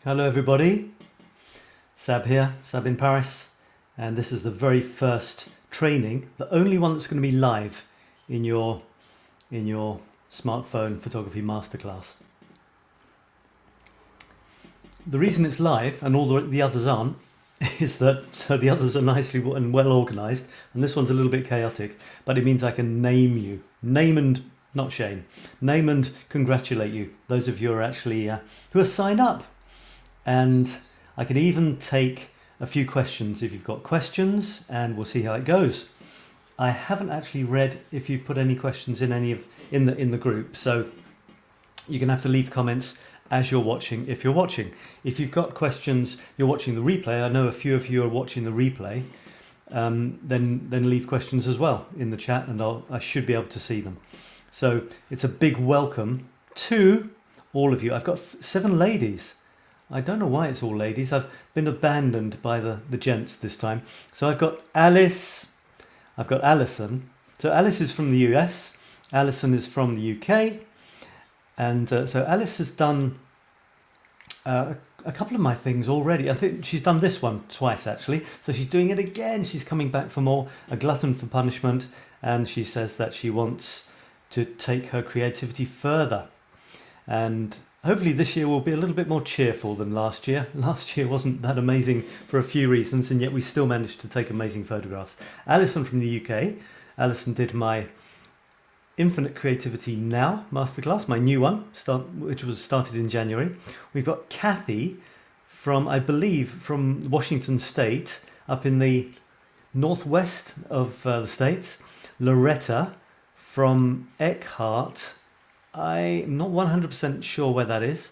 Hello everybody, Sab here, Sab in Paris, and this is the very first training, the only one that's going to be live in your smartphone photography masterclass. The reason it's live and all the others aren't is that the others are nicely and well organized and this one's a little bit chaotic, but it means I can name you, name and not shame, name and congratulate you, those of you who are actually who are signed up. And I can even take a few questions if you've got questions, and we'll see how it goes. I haven't actually read if you've put any questions in the group, so you're gonna have to leave comments as you're watching. If you're watching, if you've got questions, you're watching the replay. I know a few of you are watching the replay. Then leave questions as well in the chat, and I should be able to see them. So it's a big welcome to all of you. I've got 7 ladies. I don't know why it's all ladies. I've been abandoned by the gents this time. So I've got Alice, I've got Alison. So Alice is from the US, Alison is from the UK. And so Alice has done a couple of my things already. I think she's done this one twice actually. So she's doing it again. She's coming back for more, a glutton for punishment. And she says that she wants to take her creativity further. And hopefully this year will be a little bit more cheerful than last year. Last year wasn't that amazing for a few reasons, and yet we still managed to take amazing photographs. Alison from the UK. Alison did my Infinite Creativity Now Masterclass, my new one, which was started in January. We've got Kathy from, I believe, from Washington State, up in the northwest of the States. Loretta from Eckhart. I'm not 100% sure where that is.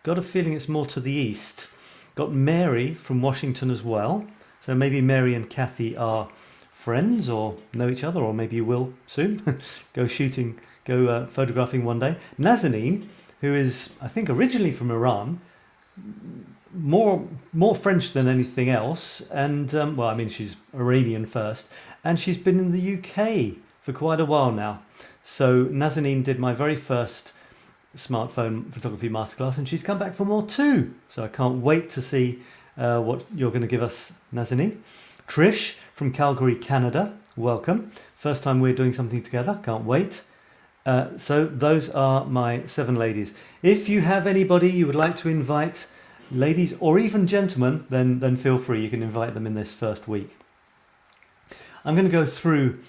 Got a feeling it's more to the east. Got Mary from Washington as well. So maybe Mary and Kathy are friends or know each other, or maybe you will soon. Go photographing one day. Nazanin, who is, I think, originally from Iran, more French than anything else. And, well, I mean, she's Iranian first. And she's been in the UK for quite a while now. So Nazanin did my very first smartphone photography masterclass, and she's come back for more too. So I can't wait to see what you're going to give us, Nazanin. Trish from Calgary, Canada, welcome. First time we're doing something together, can't wait. So those are my 7 ladies. If you have anybody you would like to invite, ladies or even gentlemen, then feel free. You can invite them in this first week. I'm going to go through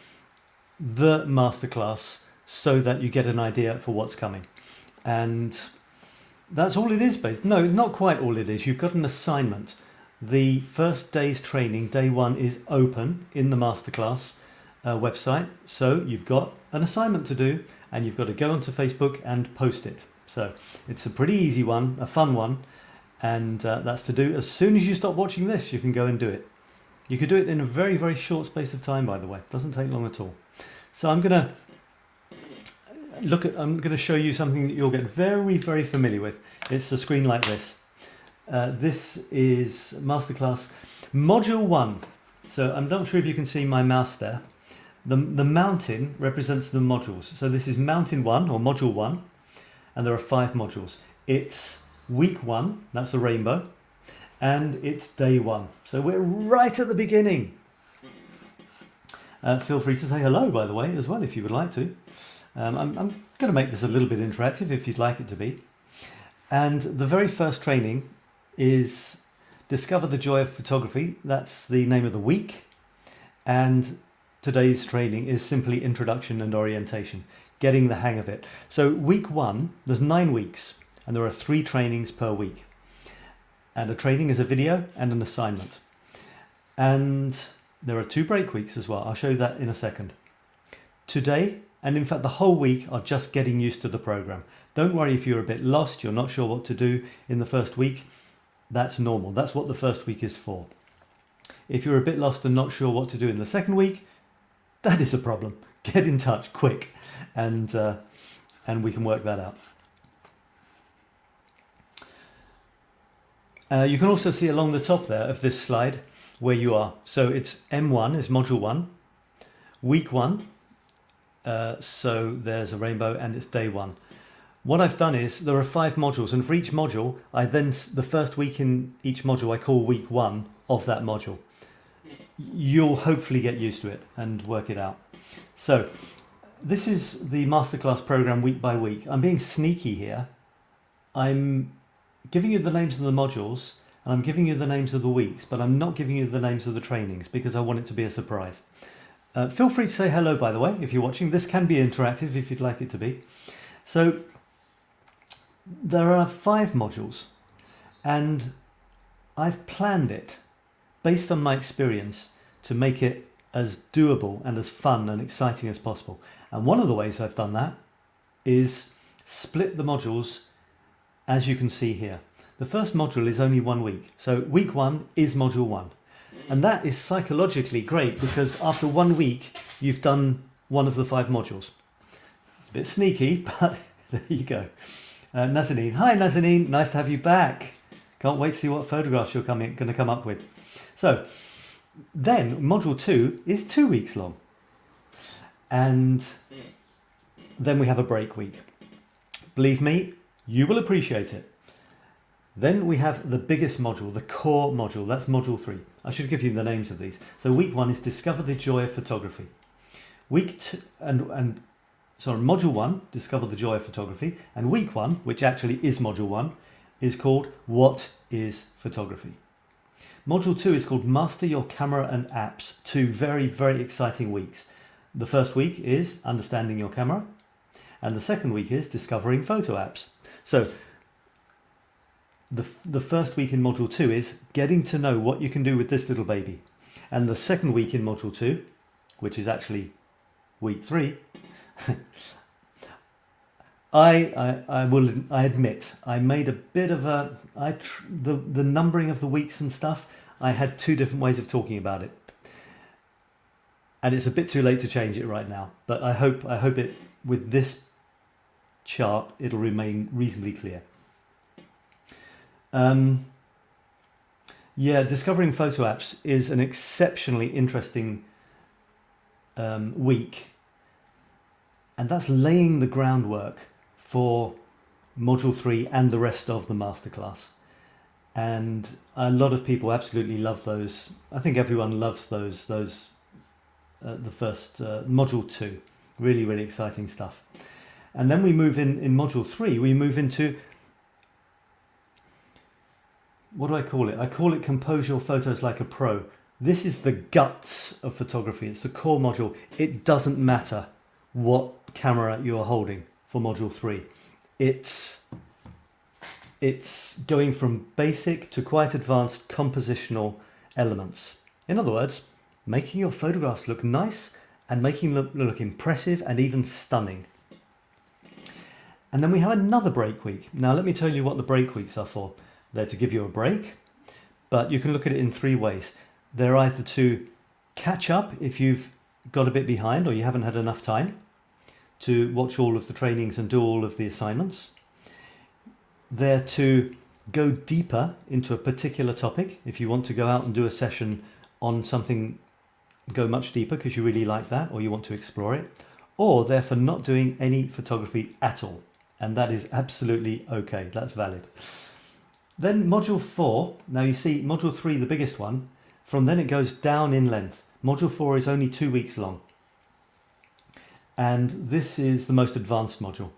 the masterclass so that you get an idea for what's coming, and that's all it is. No, not quite all it is. You've got an assignment. The first day's training, day 1, is open in the masterclass website, so you've got an assignment to do, and you've got to go onto Facebook and post it. So it's a pretty easy one, a fun one, and that's to do as soon as you stop watching this. You can go and do it. You could do it in a very, very short space of time, by the way. It doesn't take long at all. So I'm going to show you something that you'll get very, very familiar with. It's a screen like this. This is Masterclass Module 1. So I'm not sure if you can see my mouse there. The mountain represents the modules. So this is Mountain 1 or Module 1, and there are 5 modules. It's week 1, that's the rainbow, and it's day 1. So we're right at the beginning. Feel free to say hello, by the way, as well, if you would like to. I'm going to make this a little bit interactive if you'd like it to be. And the very first training is Discover the Joy of Photography. That's the name of the week. And today's training is simply Introduction and Orientation, getting the hang of it. So week 1, there's 9 weeks, and there are 3 trainings per week. And a training is a video and an assignment. And there are 2 break weeks as well. I'll show you that in a second. Today, and in fact the whole week, are just getting used to the program. Don't worry if you're a bit lost, you're not sure what to do in the first week. That's normal. That's what the first week is for. If you're a bit lost and not sure what to do in the second week, that is a problem. Get in touch quick, and we can work that out. You can also see along the top there of this slide where you are. So it's M1 is module 1, week 1. So there's a rainbow, and it's day 1. What I've done is there are 5 modules, and for each module, the first week in each module I call week 1 of that module. You'll hopefully get used to it and work it out. So this is the Masterclass program week by week. I'm being sneaky here. I'm giving you the names of the modules and I'm giving you the names of the weeks, but I'm not giving you the names of the trainings because I want it to be a surprise. Feel free to say hello, by the way, if you're watching. This can be interactive if you'd like it to be. So there are 5 modules and I've planned it based on my experience to make it as doable and as fun and exciting as possible. And one of the ways I've done that is split the modules as you can see here. The first module is only 1 week. So week 1 is module 1. And that is psychologically great because after 1 week, you've done one of the 5 modules. It's a bit sneaky, but there you go. Nazanin. Hi, Nazanin. Nice to have you back. Can't wait to see what photographs you're going to come up with. So then module 2 is 2 weeks long. And then we have a break week. Believe me, you will appreciate it. Then we have the biggest module, the core module. That's module 3. I should give you the names of these. So week 1 is Discover the Joy of Photography. Week 2 module 1, Discover the Joy of Photography, and week 1, which actually is module 1, is called What is Photography? Module 2 is called Master Your Camera and Apps. 2 very, very exciting weeks. The first week is Understanding Your Camera, and the second week is Discovering Photo Apps. So the first week in module 2 is getting to know what you can do with this little baby. And the second week in module 2, which is actually week 3, I admit I made a bit of the numbering of the weeks and stuff. I had 2 different ways of talking about it, and it's a bit too late to change it right now. But I hope it with this chart it'll remain reasonably clear. Discovering photo apps is an exceptionally interesting week, and that's laying the groundwork for module 3 and the rest of the masterclass. And a lot of people absolutely love those. I think everyone loves those the first module 2. Really, really exciting stuff. And then we move in module 3, we move into, what do I call it? I call it Compose Your Photos Like a Pro. This is the guts of photography. It's the core module. It doesn't matter what camera you're holding for module 3. It's going from basic to quite advanced compositional elements. In other words, making your photographs look nice and making them look impressive and even stunning. And then we have another break week. Now let me tell you what the break weeks are for. They're to give you a break, but you can look at it in 3 ways. They're either to catch up if you've got a bit behind or you haven't had enough time to watch all of the trainings and do all of the assignments. They're to go deeper into a particular topic. If you want to go out and do a session on something, go much deeper because you really like that or you want to explore it. Or they're for not doing any photography at all. And that is absolutely okay. That's valid. Then module 4, now you see module 3, the biggest one, from then it goes down in length. Module 4 is only 2 weeks long. And this is the most advanced module.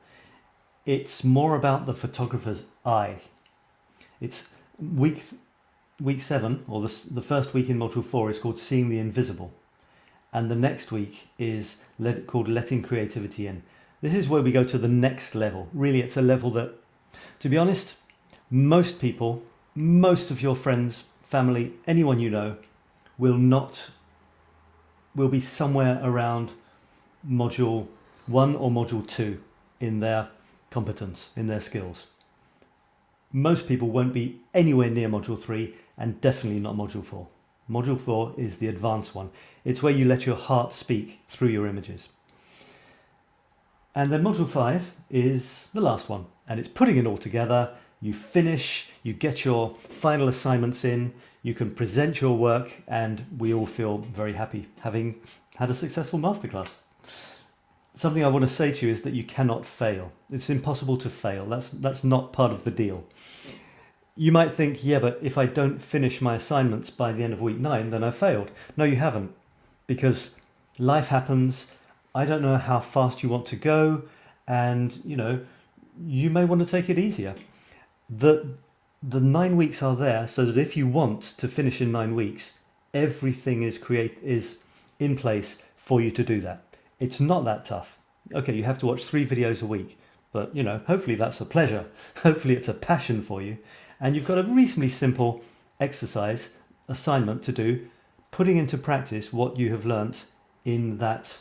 It's more about the photographer's eye. It's week 7, or the first week in module 4 is called Seeing the Invisible. And the next week is called Letting Creativity In. This is where we go to the next level. Really, it's a level that, to be honest, most people, most of your friends, family, anyone you know, will be somewhere around module 1 or module 2 in their competence, in their skills. Most people won't be anywhere near module 3 and definitely not module 4. Module 4 is the advanced one. It's where you let your heart speak through your images. And then module 5 is the last one, and it's putting it all together. You finish, you get your final assignments in, you can present your work, and we all feel very happy having had a successful masterclass. something I want to say to you is that you cannot fail. It's impossible to fail. That's not part of the deal. You might think, yeah, but if I don't finish my assignments by the end of week 9, then I failed. No, you haven't, because life happens. I don't know how fast you want to go, and you may want to take it easier. The 9 weeks are there so that if you want to finish in 9 weeks, everything is in place for you to do that. It's not that tough. Okay, you have to watch 3 videos a week, but hopefully that's a pleasure. Hopefully it's a passion for you. And you've got a reasonably simple exercise assignment to do, putting into practice what you have learnt in that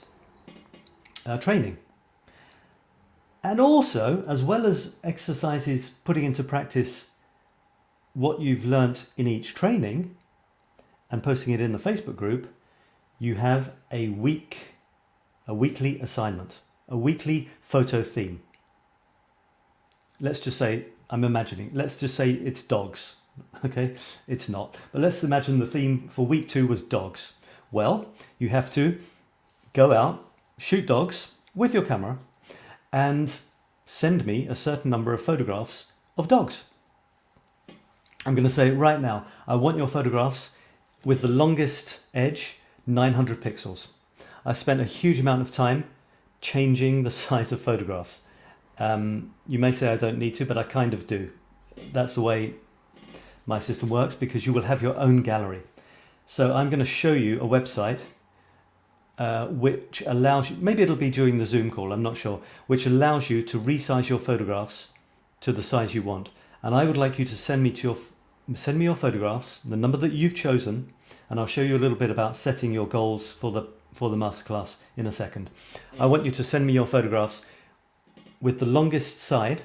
training. And also, as well as exercises putting into practice what you've learnt in each training and posting it in the Facebook group, you have a weekly assignment, a weekly photo theme. Let's just say, let's just say it's dogs. Okay, it's not. But let's imagine the theme for week 2 was dogs. Well, you have to go out, shoot dogs with your camera, and send me a certain number of photographs of dogs. I'm going to say right now, I want your photographs with the longest edge, 900 pixels. I spent a huge amount of time changing the size of photographs. You may say I don't need to, but I kind of do. That's the way my system works, because you will have your own gallery. So I'm going to show you a website which allows you, maybe it'll be during the Zoom call, I'm not sure, which allows you to resize your photographs to the size you want. And I would like you to send me your photographs, the number that you've chosen, and I'll show you a little bit about setting your goals for the masterclass in a second. I want you to send me your photographs with the longest side,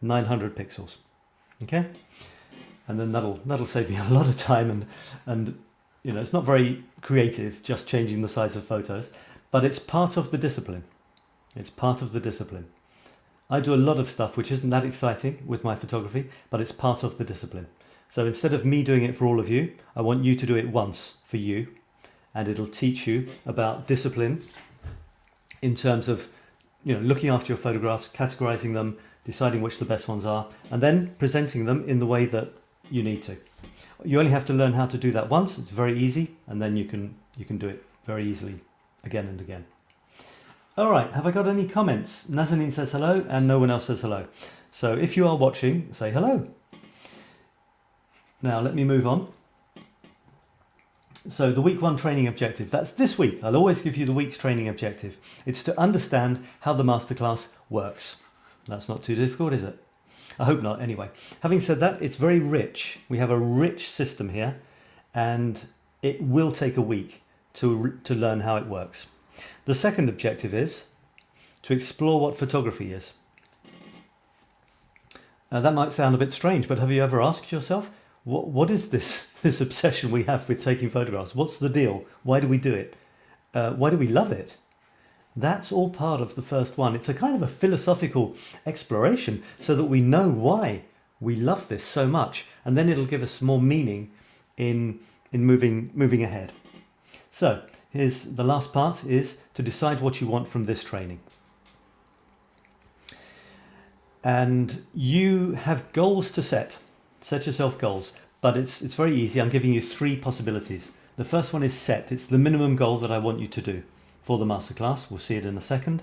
900 pixels. Okay? And then that'll save me a lot of time, and it's not very creative just changing the size of photos, but it's part of the discipline. It's part of the discipline. I do a lot of stuff which isn't that exciting with my photography, but it's part of the discipline. So instead of me doing it for all of you, I want you to do it once for you, and it'll teach you about discipline in terms of looking after your photographs, categorizing them, deciding which the best ones are, and then presenting them in the way that you need to. You only have to learn how to do that once. It's very easy, and then you can do it very easily again and again. All right, have I got any comments? Nazanin says hello, and no one else says hello. So if you are watching, say hello. Now let me move on. So the week 1 training objective, that's this week. I'll always give you the week's training objective. It's to understand how the masterclass works. That's not too difficult, is it? I hope not, anyway. Having said that, it's very rich. We have a rich system here, and it will take a week to learn how it works. The second objective is to explore what photography is. Now that might sound a bit strange, but have you ever asked yourself, what is this obsession we have with taking photographs? What's the deal? Why do we do it? Why do we love it? That's all part of the first one. It's a kind of a philosophical exploration so that we know why we love this so much, and then it'll give us more meaning in moving ahead. So here's the last part, is to decide what you want from this training. And you have goals to set. Set yourself goals, but it's very easy. I'm giving you 3 possibilities. The first one is set. It's the minimum goal that I want you to do for the masterclass. We'll see it in a second.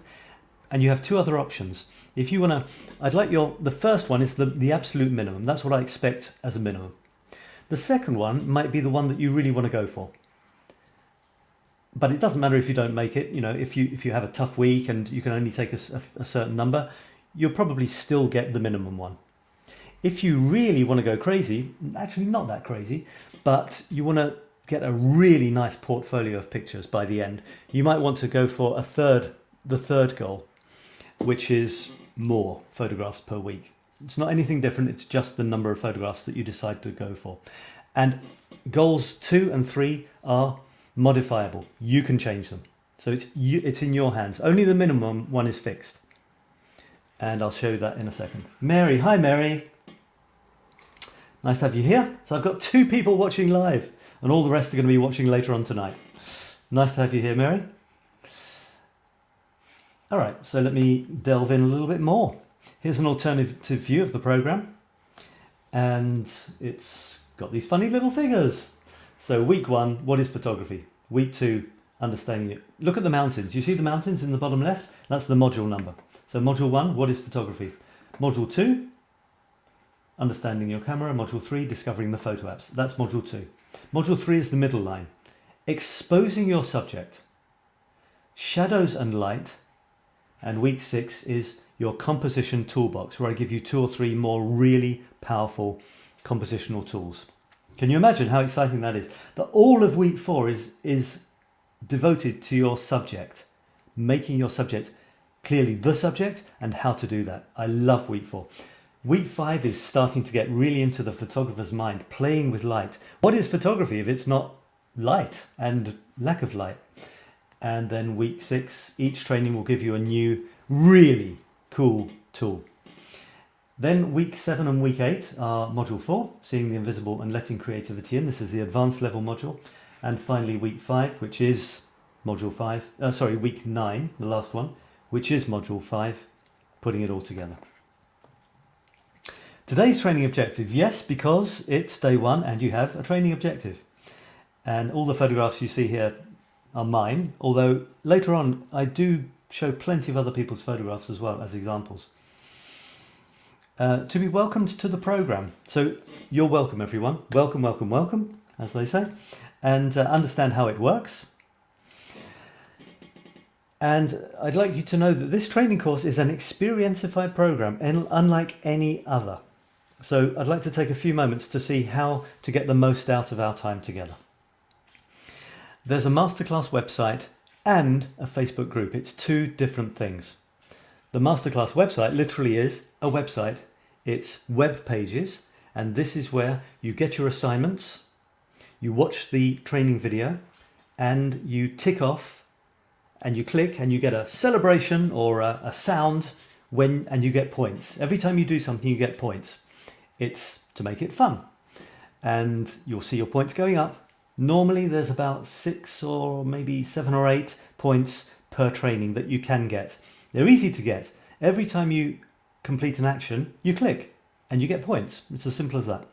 And you have 2 other options. If you want to, the first one is the absolute minimum. That's what I expect as a minimum. The second one might be the one that you really want to go for. But it doesn't matter if you don't make it. If you have a tough week and you can only take a certain number, you'll probably still get the minimum one. If you really want to go crazy, actually not that crazy, but you want to get a really nice portfolio of pictures by the end, you might want to go for the third goal, which is more photographs per week. It's not anything different, it's just the number of photographs that you decide to go for. And goals 2 and 3 are modifiable. You can change them. So it's in your hands. Only the minimum one is fixed. And I'll show you that in a second. Mary, hi Mary. Nice to have you here. So I've got 2 people watching live, and all the rest are going to be watching later on tonight. Nice to have you here, Mary. All right, so let me delve in a little bit more. Here's an alternative view of the program, and it's got these funny little figures. So week 1, what is photography? Week 2, understanding it. Look at the mountains. You see the mountains in the bottom left? That's the module number. So module 1, what is photography? Module 2, understanding your camera. Module 3, discovering the photo apps. That's module 2. Module 3 is the middle line. Exposing your subject. Shadows and light. And week 6 is your composition toolbox, where I give you 2 or 3 more really powerful compositional tools. Can you imagine how exciting that is? That all of week 4 is devoted to your subject, making your subject clearly the subject and how to do that. I love week 4. Week 5 is starting to get really into the photographer's mind, playing with light. What is photography if it's not light and lack of light? And then week 6, each training will give you a new, really cool tool. Then week 7 and week 8 are module 4, seeing the invisible and letting creativity in. This is the advanced level module. And finally week 5, which is module 5, week 9, the last one, which is module 5, putting it all together. Today's training objective, yes, because it's day 1 and you have a training objective. And all the photographs you see here are mine, although later on I do show plenty of other people's photographs as well as examples. To be welcomed to the program. So you're welcome, everyone. Welcome, welcome, welcome, as they say. And understand how it works. And I'd like you to know that this training course is an experientified program, and unlike any other. So I'd like to take a few moments to see how to get the most out of our time together. There's a Masterclass website and a Facebook group. It's 2 different things. The Masterclass website literally is a website. It's web pages, and this is where you get your assignments, you watch the training video, and you tick off, and you click, and you get a celebration or a sound and you get points. Every time you do something, you get points. It's to make it fun, and you'll see your points going up. Normally there's about 6 or maybe 7 or 8 points per training that you can get. They're easy to get. Every time you complete an action, you click and you get points. It's as simple as that.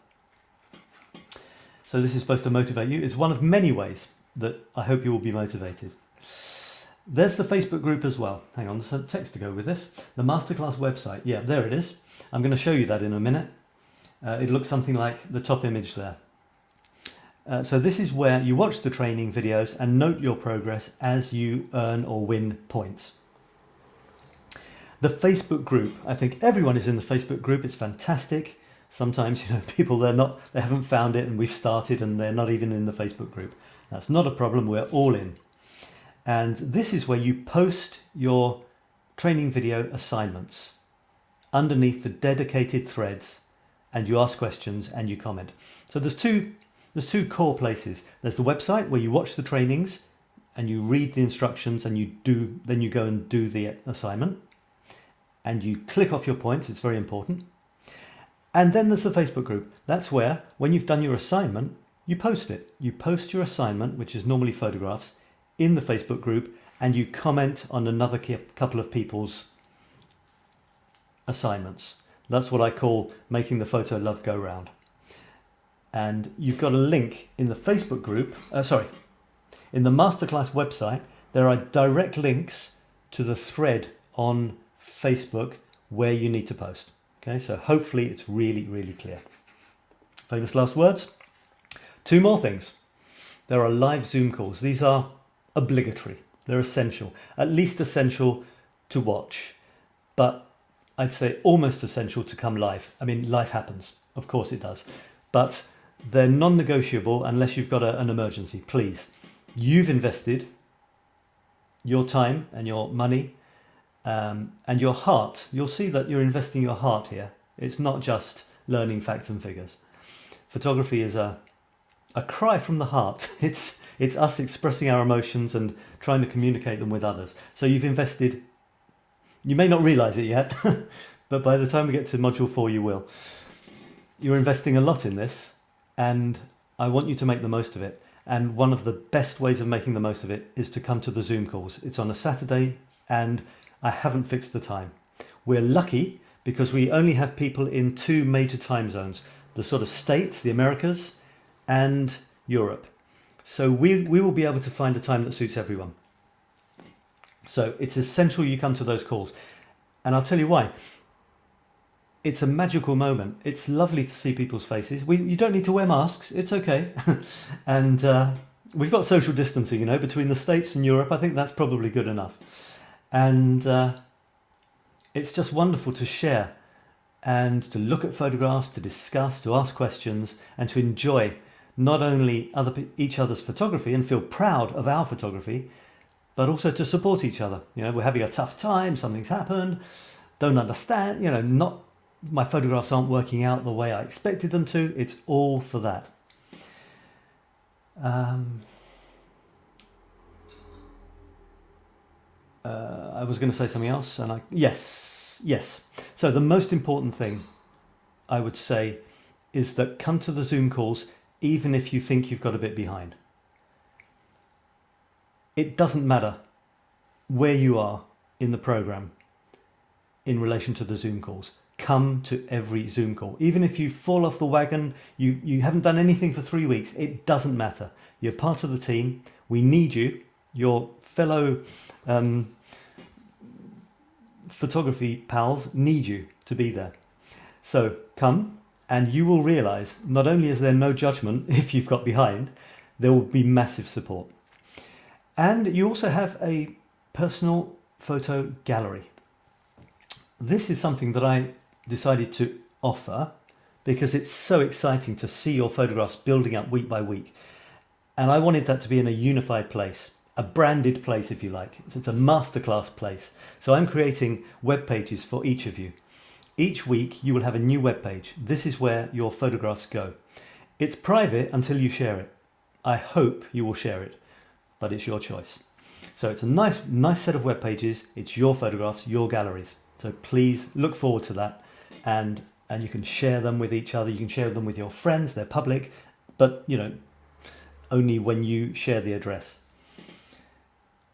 So this is supposed to motivate you. It's one of many ways that I hope you will be motivated. There's the Facebook group as well. Hang on, there's some text to go with this. The Masterclass website. Yeah, there it is. I'm going to show you that in a minute. It looks something like the top image there. So this is where you watch the training videos and note your progress as you earn or win points. The Facebook group. I think everyone is in the Facebook group. It's fantastic. Sometimes, people they haven't found it and we've started and they're not even in the Facebook group. That's not a problem. We're all in. And this is where you post your training video assignments underneath the dedicated threads, and you ask questions and you comment. So there's two core places. There's the website where you watch the trainings and you read the instructions and then you go and do the assignment and you click off your points. It's very important. And then there's the Facebook group. That's where, when you've done your assignment, you post it. You post your assignment, which is normally photographs, in the Facebook group, and you comment on another couple of people's assignments. That's what I call making the photo love go round. And you've got a link in the Facebook group, in the Masterclass website, there are direct links to the thread on Facebook where you need to post. Okay, so hopefully it's really, really clear. Famous last words. 2 more things. There are live Zoom calls. These are obligatory. They're essential, at least essential to watch, but I'd say almost essential to come live. I mean, life happens. Of course it does. But they're non-negotiable unless you've got an emergency. Please, you've invested your time and your money and your heart. You'll see that you're investing your heart here. It's not just learning facts and figures. Photography is a cry from the heart. It's us expressing our emotions and trying to communicate them with others. So you've invested, you may not realize it yet, but by the time we get to module 4, you will. You're investing a lot in this, and I want you to make the most of it. And one of the best ways of making the most of it is to come to the Zoom calls. It's on a Saturday, and I haven't fixed the time. We're lucky because we only have people in 2 major time zones, the sort of States, the Americas, and Europe. So we will be able to find a time that suits everyone. So it's essential you come to those calls. And I'll tell you why. It's a magical moment. It's lovely to see people's faces. You don't need to wear masks. It's okay. And we've got social distancing, you know, between the States and Europe. I think that's probably good enough. And it's just wonderful to share and to look at photographs, to discuss, to ask questions, and to enjoy not only each other's photography and feel proud of our photography, but also to support each other. You know, we're having a tough time, something's happened, don't understand, you know, my photographs aren't working out the way I expected them to. It's all for that. I was going to say something else, and yes. So the most important thing I would say is that come to the Zoom calls even if you think you've got a bit behind. It doesn't matter where you are in the program in relation to the Zoom calls. Come to every Zoom call. Even if you fall off the wagon, you haven't done anything for 3 weeks, it doesn't matter. You're part of the team. We need you. Your fellow photography pals need you to be there. So come, and you will realise not only is there no judgment if you've got behind, there will be massive support. And you also have a personal photo gallery. This is something that I decided to offer because it's so exciting to see your photographs building up week by week. And I wanted that to be in a unified place, a branded place if you like. So it's a masterclass place. So I'm creating web pages for each of you. Each week you will have a new web page. This is where your photographs go. It's private until you share it. I hope you will share it, but it's your choice. So it's a nice set of web pages. It's your photographs, your galleries. So please look forward to that, and you can share them with each other. You can share them with your friends. They're public, but you know, only when you share the address.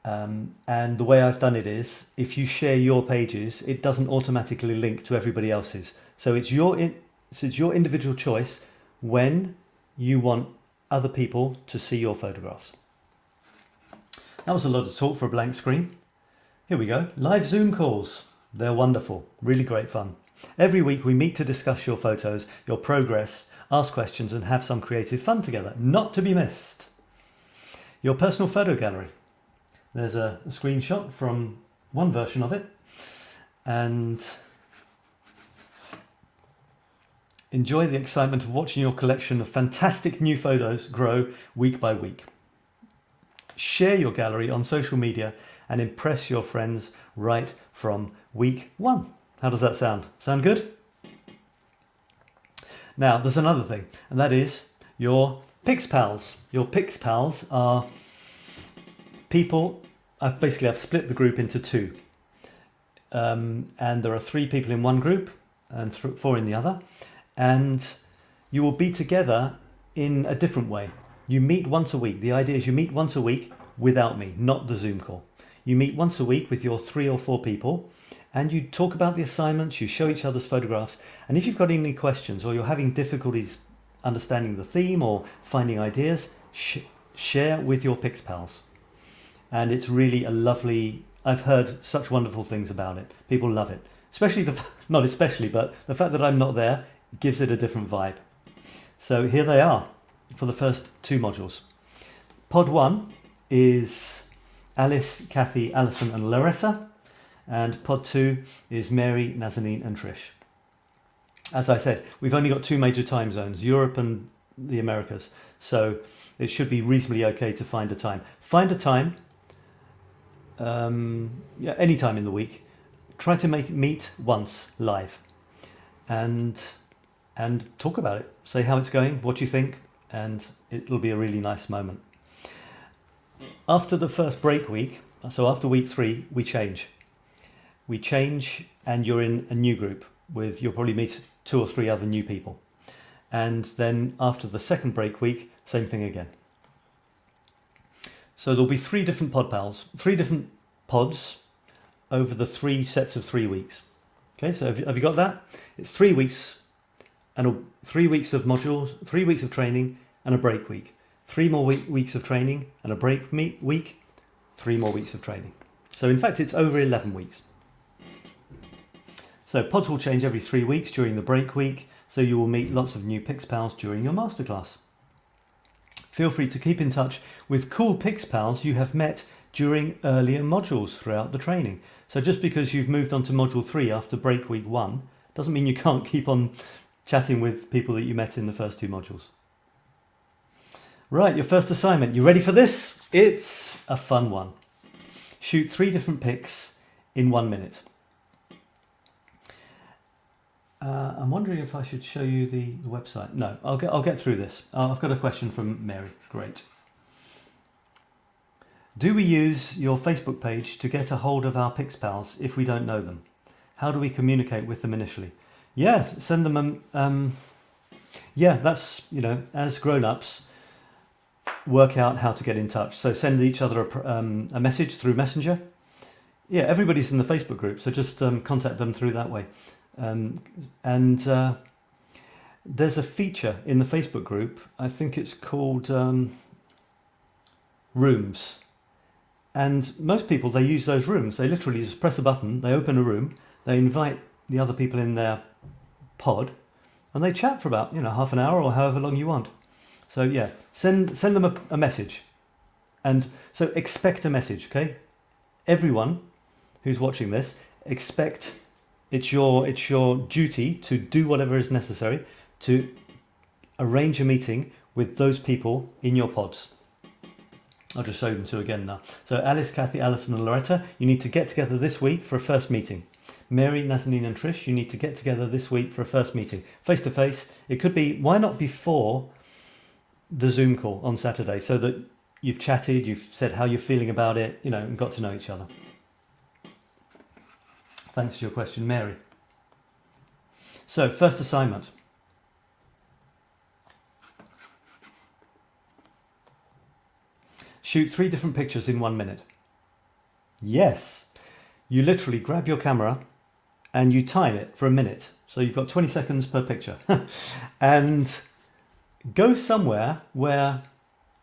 And the way I've done it is, if you share your pages, it doesn't automatically link to everybody else's. So it's your individual choice when you want other people to see your photographs. That was a lot of talk for a blank screen. Here we go. Live Zoom calls. They're wonderful. Really great fun. Every week we meet to discuss your photos, your progress, ask questions and have some creative fun together. Not to be missed. Your personal photo gallery. There's a screenshot from one version of it. And enjoy the excitement of watching your collection of fantastic new photos grow week by week. Share your gallery on social media and impress your friends right from week 1. How does that sound? Sound good? Now, there's another thing, and that is your Pix-Pals. Your Pix-Pals are people. I've split the group into 2. And there are 3 people in one group and 4 in the other. And you will be together in a different way. You meet once a week. The idea is you meet once a week without me, not the Zoom call. You meet once a week with your 3 or 4 people and you talk about the assignments, you show each other's photographs. And if you've got any questions or you're having difficulties understanding the theme or finding ideas, share with your Pix-Pals. And it's really a lovely, I've heard such wonderful things about it. People love it. Not especially, but the fact that I'm not there gives it a different vibe. So here they are for the first 2 modules. Pod 1 is Alice, Kathy, Alison and Loretta. And pod 2 is Mary, Nazanin and Trish. As I said, we've only got 2 major time zones, Europe and the Americas. So it should be reasonably okay to find a time. Find a time, any time in the week. Try to meet once live and talk about it. Say how it's going, what you think, and it'll be a really nice moment. After the first break week, so after week 3, we change. We change and you're in a new group you'll probably meet 2 or 3 other new people. And then after the second break week, same thing again. So there'll be 3 different pod pals, 3 different pods over the 3 sets of 3 weeks. Okay, so have you got that? It's 3 weeks and 3 weeks of modules, 3 weeks of training and a break week. 3 more weeks of training and a break week, 3 more weeks of training. So in fact, it's over 11 weeks. So pods will change every 3 weeks during the break week, so you will meet lots of new Pix-Pals during your masterclass. Feel free to keep in touch with cool Pix-Pals you have met during earlier modules throughout the training. So just because you've moved on to module 3 after break week 1 doesn't mean you can't keep on chatting with people that you met in the first 2 modules. Right, your first assignment. You ready for this? It's a fun one. Shoot 3 different pics in 1 minute. I'm wondering if I should show you the website. No, I'll get through this. I've got a question from Mary. Great. Do we use your Facebook page to get a hold of our Pix-Pals if we don't know them? How do we communicate with them initially? Yeah, send them yeah, that's, as grown-ups, work out how to get in touch. So send each other a message through Messenger. Yeah, everybody's in the Facebook group, so just contact them through that way. There's a feature in the Facebook group, I think it's called rooms. And most people, they use those rooms. They literally just press a button, they open a room, they invite the other people in their pod, and they chat for about half an hour or however long you want. So yeah, send them a message. And so expect a message, okay? Everyone who's watching this, expect it's your duty to do whatever is necessary to arrange a meeting with those people in your pods. I'll just show them to again now. So Alice, Kathy, Alison and Loretta, you need to get together this week for a first meeting. Mary, Nazanin and Trish, you need to get together this week for a first meeting. Face to face. It could be, why not before the Zoom call on Saturday, so that you've chatted, you've said how you're feeling about it, and got to know each other. Thanks for your question, Mary. So, first assignment. Shoot 3 different pictures in 1 minute. Yes, you literally grab your camera and you time it for a minute. So you've got 20 seconds per picture. And go somewhere where,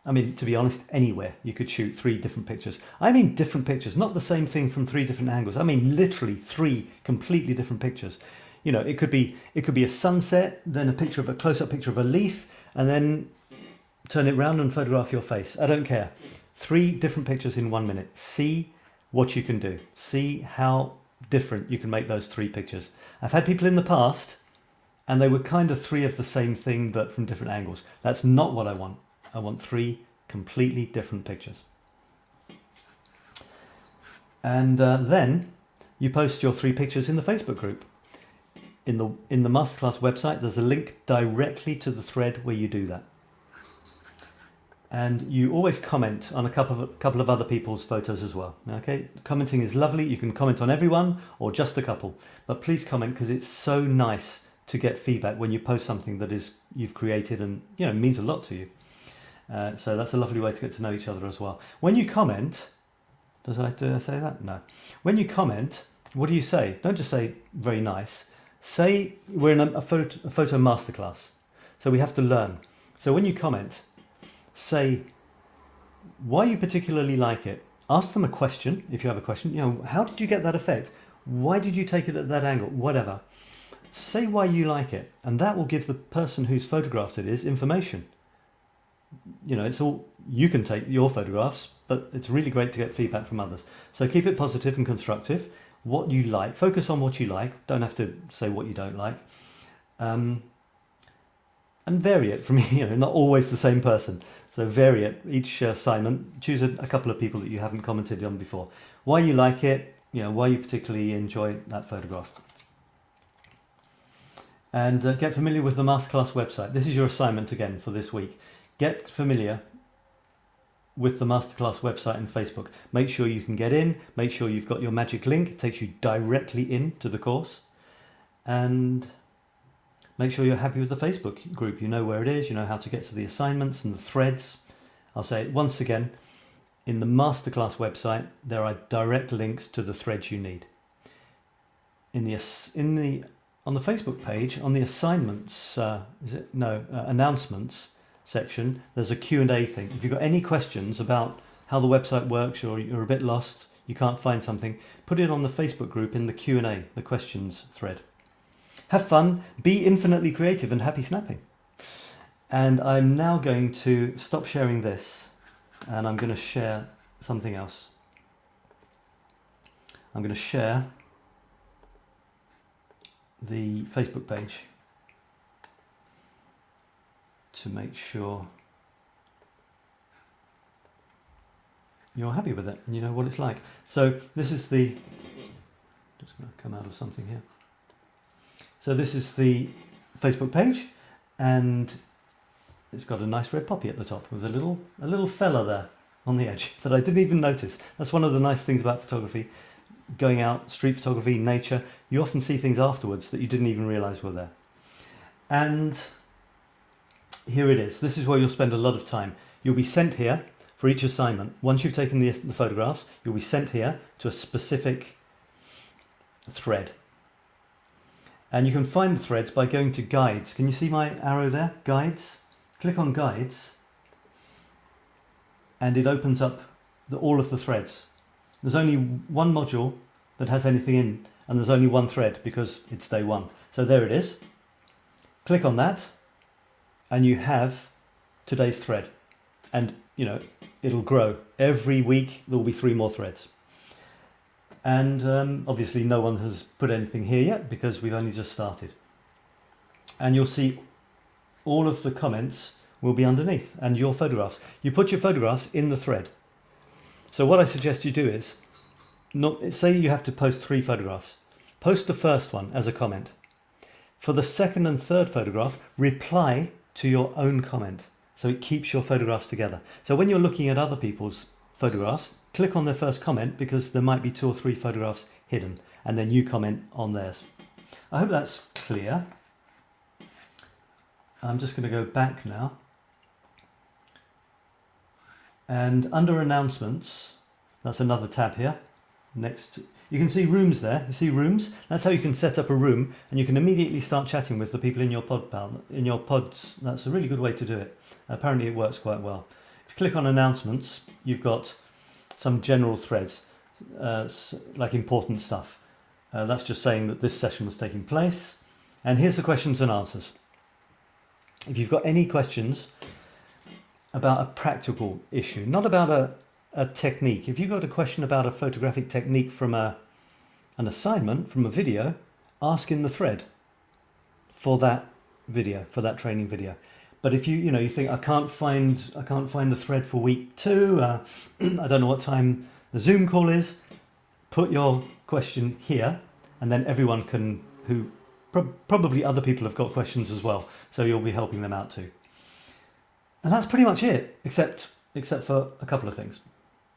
to be honest, anywhere you could shoot 3 different pictures. I mean different pictures, not the same thing from 3 different angles. I mean literally 3 completely different pictures. It could be a sunset, then a close-up picture of a leaf, and then turn it round and photograph your face. I don't care. 3 different pictures in 1 minute. See what you can do. See how different you can make those 3 pictures. I've had people in the past and they were kind of 3 of the same thing but from different angles. That's not what I want. I want 3 completely different pictures. And then you post your 3 pictures in the Facebook group. In the Masterclass website, there's a link directly to the thread where you do that. And you always comment on a couple of other people's photos as well. Okay, commenting is lovely. You can comment on everyone or just a couple, but please comment, because it's so nice to get feedback when you post something that you've created and means a lot to you. So that's a lovely way to get to know each other as well. When you comment, do I say that? No. When you comment, what do you say? Don't just say very nice. Say we're in a photo masterclass, so we have to learn. So when you comment, say why you particularly like it. Ask them a question if you have a question. How did you get that effect? Why did you take it at that angle? Whatever. Say why you like it, and that will give the person whose photographs it is information. It's all, you can take your photographs, but it's really great to get feedback from others. So keep it positive and constructive. What you like, focus on what you like. Don't have to say what you don't like. And vary it from, not always the same person. So vary it each assignment. Choose a couple of people that you haven't commented on before. Why you like it, why you particularly enjoy that photograph. And get familiar with the Masterclass website. This is your assignment again for this week. Get familiar with the Masterclass website and Facebook. Make sure you can get in. Make sure you've got your magic link. It takes you directly into the course. And make sure you're happy with the Facebook group. You know where it is. You know how to get to the assignments and the threads. I'll say it once again. in the Masterclass website, there are direct links to the threads you need. On the Facebook page, on the assignments, announcements section, there's a Q&A thing. If you've got any questions about how the website works, or you're a bit lost, you can't find something, put it on the Facebook group in the Q&A, the questions thread. Have fun, be infinitely creative, and happy snapping. And I'm now going to stop sharing this, and I'm going to share something else. I'm going to share the Facebook page to make sure you're happy with it and you know what it's like. So this is the, just going to come out of something here. So this is the Facebook page, and it's got a nice red poppy at the top with a little fella there on the edge that I didn't even notice. That's one of the nice things about photography. Going out, street photography, nature, you often see things afterwards that you didn't even realise were there. And here it is. This is where you'll spend a lot of time. You'll be sent here for each assignment. Once you've taken the photographs, you'll be sent here to a specific thread. And you can find the threads by going to guides. Can you see my arrow there? Guides. Click on guides, and it opens up all of the threads. There's only one module that has anything in, and there's only one thread because it's day one. So there it is. Click on that, and you have today's thread. And it'll grow. Every week there will be 3 more threads. And obviously no one has put anything here yet because we've only just started. And you'll see all of the comments will be underneath, and your photographs. You put your photographs in the thread. So what I suggest you do is, say you have to post 3 photographs. Post the first one as a comment. For the second and third photograph, reply to your own comment. So it keeps your photographs together. So when you're looking at other people's photographs, click on their first comment because there might be 2 or 3 photographs hidden, and then you comment on theirs. I hope that's clear. I'm just going to go back now. And under announcements, that's another tab here. Next, you can see rooms there. You see rooms? That's how you can set up a room, and you can immediately start chatting with the people in your pods. That's a really good way to do it. Apparently it works quite well. If you click on announcements, you've got some general threads, like important stuff. That's just saying that this session was taking place. And here's the questions and answers. If you've got any questions about a practical issue, not about a technique. If you've got a question about a photographic technique from an assignment, from a video, ask in the thread for that video, for that training video. But if you think I can't find the thread for week 2, I don't know what time the Zoom call is, put your question here, and then everyone can, probably other people have got questions as well, so you'll be helping them out too. And that's pretty much it, except for a couple of things.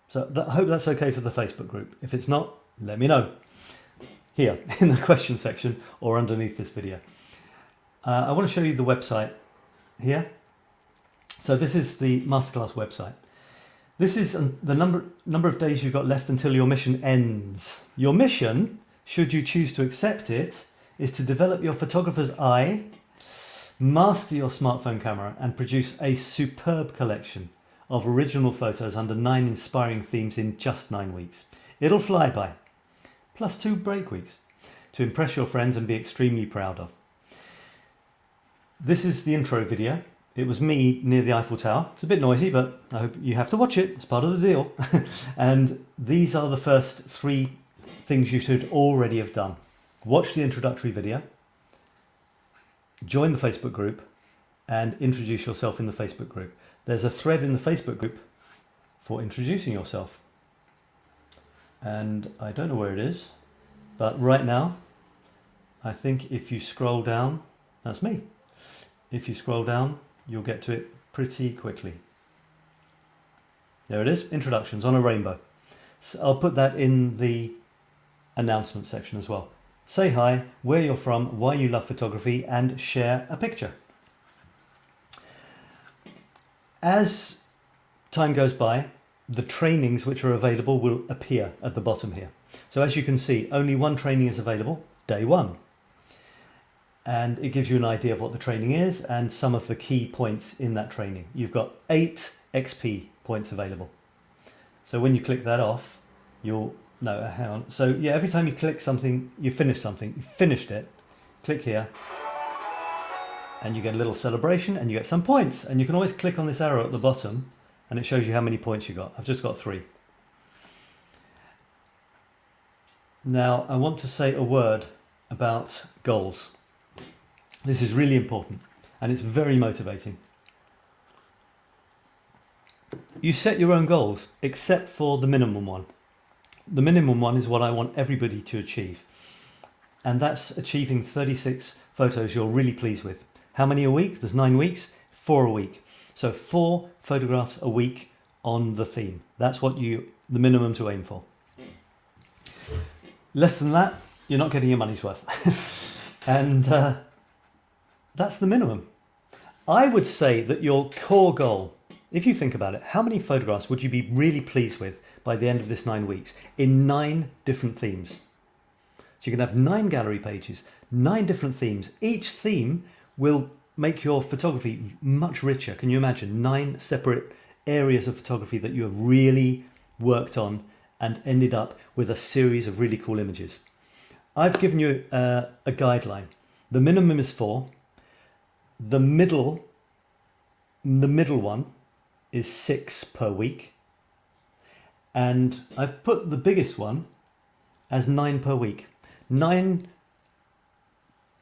So I hope that's okay for the Facebook group. If it's not, let me know here in the question section or underneath this video. I want to show you the website here. So this is the Masterclass website. This is the number of days you've got left until your mission ends. Your mission, should you choose to accept it, is to develop your photographer's eye, master your smartphone camera, and produce a superb collection of original photos under 9 inspiring themes in just 9 weeks. It'll fly by, plus 2 break weeks, to impress your friends and be extremely proud of. This is the intro video. It was me near the Eiffel Tower. It's a bit noisy, but I hope you have to watch it. It's part of the deal. And these are the first 3 things you should already have done. Watch the introductory video, join the Facebook group, and introduce yourself in the Facebook group. There's a thread in the Facebook group for introducing yourself. And I don't know where it is, but right now, I think if you scroll down, that's me. If you scroll down, you'll get to it pretty quickly. There it is, introductions on a rainbow. So I'll put that in the announcement section as well. Say hi, where you're from, why you love photography, and share a picture. As time goes by, the trainings which are available will appear at the bottom here. So as you can see, only one training is available, day one. And it gives you an idea of what the training is and some of the key points in that training. You've got 8 XP points available. So when you click that off, you'll, no, hang on. So yeah, every time you click something, you finish something, you finished it, click here, and you get a little celebration and you get some points. And you can always click on this arrow at the bottom and it shows you how many points you got. I've just got 3. Now I want to say a word about goals. This is really important and it's very motivating. You set your own goals except for the minimum one. The minimum one is what I want everybody to achieve. And that's achieving 36 photos you're really pleased with. How many a week? There's 9 weeks, 4 a week. So 4 photographs a week on the theme. That's what the minimum to aim for. Less than that, you're not getting your money's worth. And that's the minimum. I would say that your core goal, if you think about it, how many photographs would you be really pleased with by the end of this 9 weeks in 9 different themes? So you can have 9 gallery pages, 9 different themes. Each theme will make your photography much richer. Can you imagine 9 separate areas of photography that you have really worked on and ended up with a series of really cool images? I've given you a guideline. The minimum is 4. The middle one is 6 per week. And I've put the biggest one as 9 per week. 9,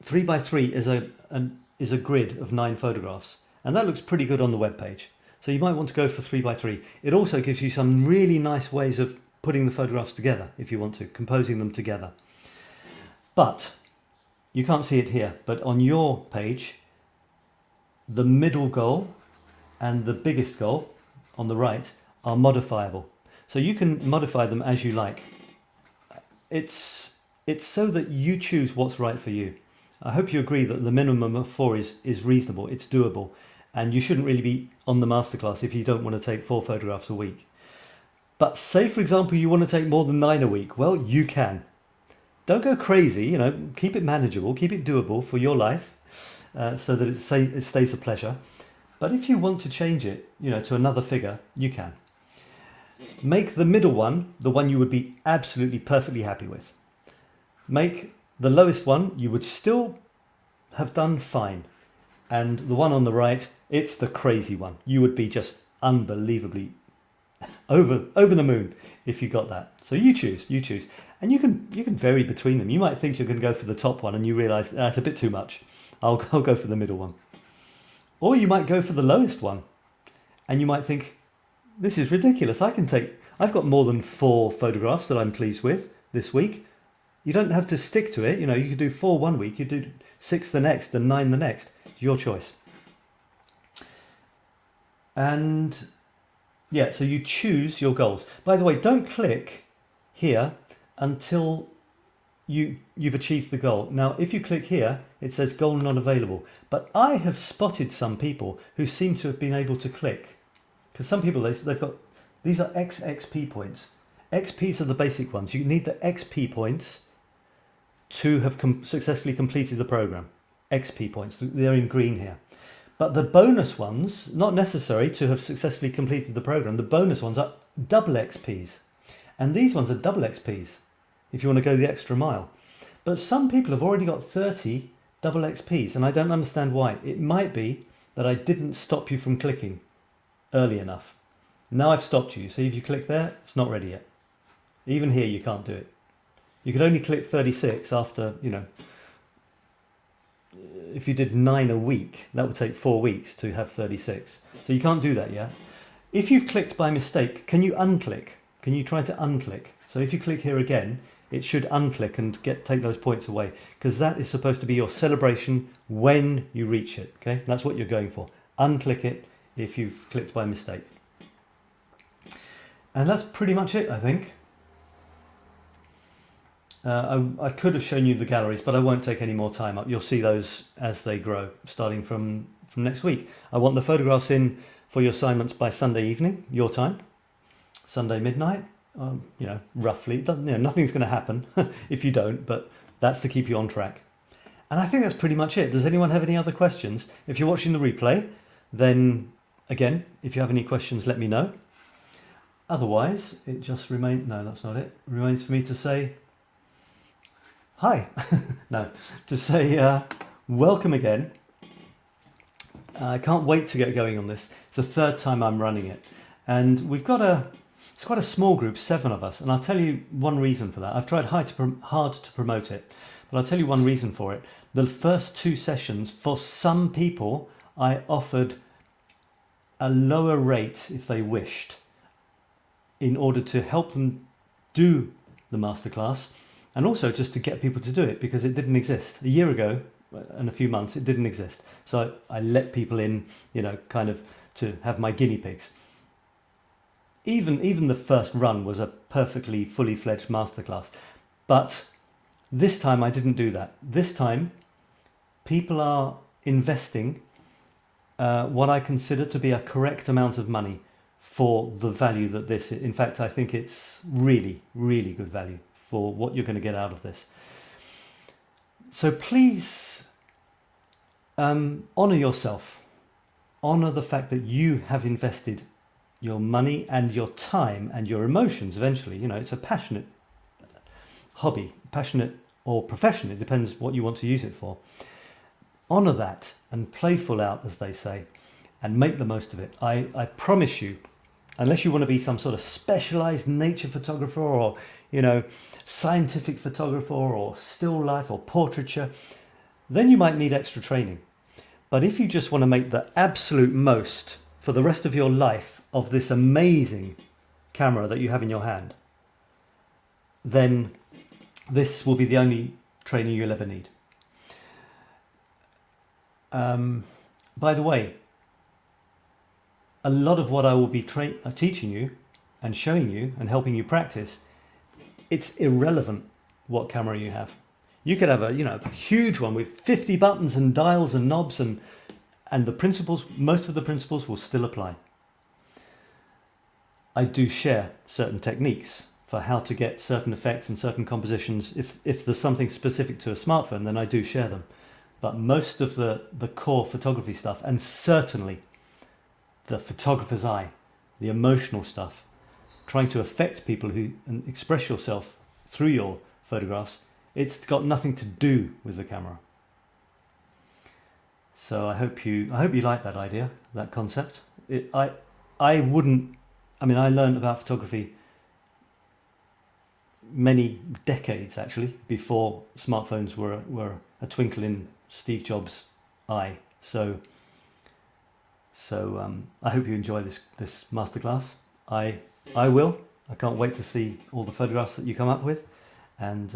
3 by 3 is a grid of 9 photographs. And that looks pretty good on the web page. So you might want to go for 3 by 3. It also gives you some really nice ways of putting the photographs together if you want to, composing them together. But you can't see it here, but on your page, the middle goal and the biggest goal on the right are modifiable. So you can modify them as you like. It's so that you choose what's right for you. I hope you agree that the minimum of 4 is reasonable, it's doable, and you shouldn't really be on the masterclass if you don't want to take 4 photographs a week. But say, for example, you want to take more than 9 a week. Well, you can. Don't go crazy, keep it manageable, keep it doable for your life so that it stays a pleasure. But if you want to change it, to another figure, you can. Make the middle one the one you would be absolutely perfectly happy with. Make the lowest one you would still have done fine. And the one on the right, it's the crazy one. You would be just unbelievably over the moon if you got that. So you choose. And you can vary between them. You might think you're going to go for the top one and you realise that's a bit too much. I'll go for the middle one. Or you might go for the lowest one and you might think, this is ridiculous. I've got more than 4 photographs that I'm pleased with this week. You don't have to stick to it. You could do 4 one week, you do 6 the next, and 9 the next. It's your choice. And yeah, so you choose your goals. By the way, don't click here until you've achieved the goal. Now, if you click here, it says goal not available. But I have spotted some people who seem to have been able to click. Because some people, they've got, these are XP points. XPs are the basic ones. You need the XP points to have successfully completed the program. XP points, they're in green here. But the bonus ones, not necessary to have successfully completed the program. The bonus ones are double XPs. And these ones are double XPs, if you want to go the extra mile. But some people have already got 30 double XPs, and I don't understand why. It might be that I didn't stop you from clicking early enough. Now I've stopped you. See, if you click there, it's not ready yet. Even here, you can't do it. You could only click 36 after, if you did 9 a week, that would take 4 weeks to have 36. So you can't do that yet. If you've clicked by mistake, can you unclick? Can you try to unclick? So if you click here again, it should unclick and take those points away, because that is supposed to be your celebration when you reach it. Okay, that's what you're going for. Unclick it if you've clicked by mistake. And that's pretty much it, I think. I could have shown you the galleries, but I won't take any more time up. You'll see those as they grow, starting from next week. I want the photographs in for your assignments by Sunday evening, your time. Sunday midnight. Roughly. It doesn't, nothing's going to happen if you don't, but that's to keep you on track. And I think that's pretty much it. Does anyone have any other questions? If you're watching the replay, then again, if you have any questions, let me know. Otherwise, it just remains... No, that's not it. It remains for me to say hi. No, to say welcome again. I can't wait to get going on this. It's the third time I'm running it. And we've got it's quite a small group, 7 of us. And I'll tell you one reason for that. I've tried hard to promote it, but I'll tell you one reason for it. The first 2 sessions, for some people, I offered a lower rate if they wished, in order to help them do the masterclass, and also just to get people to do it, because it didn't exist. A year ago, and a few months, it didn't exist. So I let people in, kind of to have my guinea pigs. Even the first run was a perfectly fully fledged masterclass. But this time I didn't do that. This time people are investing what I consider to be a correct amount of money for the value that this is. In fact, I think it's really, really good value for what you're going to get out of this. So please honour yourself. Honour the fact that you have invested your money and your time and your emotions eventually. It's a passionate hobby, passionate or profession. It depends what you want to use it for. Honour that and play full out, as they say, and make the most of it. I promise you, unless you want to be some sort of specialised nature photographer or, scientific photographer or still life or portraiture, then you might need extra training. But if you just want to make the absolute most for the rest of your life of this amazing camera that you have in your hand, then this will be the only training you'll ever need. By the way, a lot of what I will be teaching you and showing you and helping you practice, it's irrelevant what camera you have. You could have a huge one with 50 buttons and dials and knobs, and the principles, most of the principles will still apply. I do share certain techniques for how to get certain effects and certain compositions. If there's something specific to a smartphone, then I do share them. But most of the core photography stuff, and certainly the photographer's eye, the emotional stuff, trying to affect people and express yourself through your photographs, it's got nothing to do with the camera. So I hope you like that idea, that concept. I learned about photography many decades actually before smartphones were a twinkle in Steve Jobs' eye. So I hope you enjoy this masterclass. I will. I can't wait to see all the photographs that you come up with, and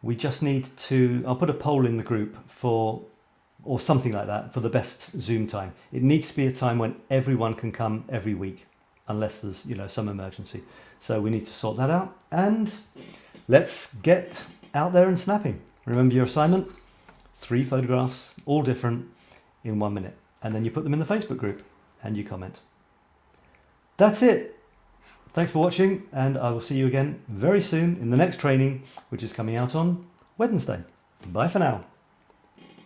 we just need to. I'll put a poll in the group or something like that, for the best Zoom time. It needs to be a time when everyone can come every week, unless there's some emergency. So we need to sort that out, and let's get out there and snapping. Remember your assignment: 3 photographs, all different, in 1 minute, and then you put them in the Facebook group and you comment. That's it. Thanks for watching, and I will see you again very soon in the next training, which is coming out on Wednesday. Bye for now.